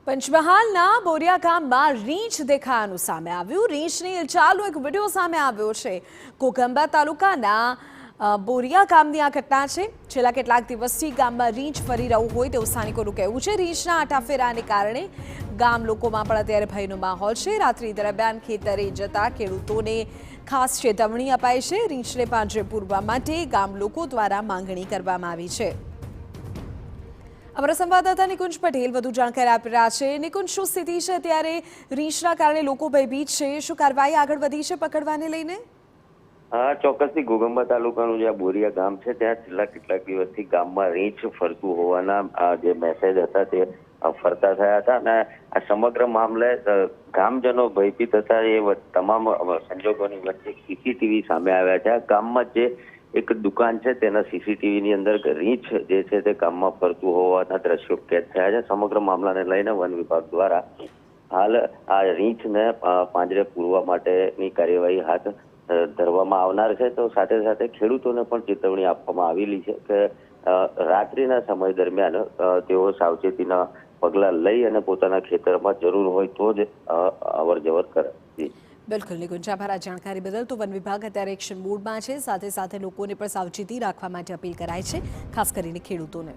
પંચમહાલના બોરિયા ગામમાં રીંછ દેખાયાનું સામે આવ્યું। રીંછની હિલચાલનો એક વિડીયો સામે આવ્યો છે। ઘોઘંબા તાલુકાના બોરિયા ગામની આ ઘટના છે। છેલ્લા કેટલાક દિવસથી ગામમાં રીંછ ફરી રહ્યું હોય તેવું સ્થાનિકોનું કહેવું છે। રીંછના આટાફેરાને કારણે ગામ લોકોમાં પણ અત્યારે ભયનો માહોલ છે। રાત્રિ દરમિયાન ખેતરે જતા ખેડૂતોને ખાસ ચેતવણી અપાઈ છે। રીંછને પાંજરે પૂરવા માટે ગામ લોકો દ્વારા માંગણી કરવામાં આવી છે। અમારા સંવાદદાતા નિકુંજ પટેલ વધુ જાણકારી આપી રહ્યા છે। નિકુંજ, શું સ્થિતિ છે ત્યારે? રીંછના કારણે લોકો ભયભીત છે, શું કાર્યવાહી આગળ વધી છે પકડવાને લઈને? હા, ચોક્કસથી ઘોઘંબા તાલુકાનું જે બોરિયા ગામ છે ત્યાં છેલ્લા કેટલાક દિવસથી ગામમાં રીંછ ફરતું હોવાના જે મેસેજ હતા તે ફરતા થયા હતા અને આ સમગ્ર મામલે ગામજનો ભયભીત હતા। એ તમામ સંજોગોની વચ્ચે સીસીટીવી સામે આવ્યા છે। આ ગામમાં જે એક દુકાન છે તેના સીસીટીવીની અંદર રીંછ જે છે તે ગામમાં ફરતું હોવાના દ્રશ્યો કેદ થયા છે। સમગ્ર મામલાને લઈને વન વિભાગ દ્વારા હાલ આ રીંછને પાંજરે પૂરવા માટેની કાર્યવાહી હાથ ધરવામાં આવનાર છે। તો સાથે સાથે ખેડૂતોને પણ ચેતવણી આપવામાં આવેલી છે કે રાત્રિના સમય દરમિયાન તેઓ સાવચેતીના પગલાં લઈ અને પોતાના ખેતરમાં જરૂર હોય તો જ અવર જવર કરે। બિલકુલ નિકુંજ, આભાર આ જાણકારી બદલ। તો વન વિભાગ અત્યારે એક્શન મોડમાં છે, સાથે સાથે લોકોને પણ સાવચેતી રાખવા માટે અપીલ કરાય છે, ખાસ કરીને ખેડૂતોને।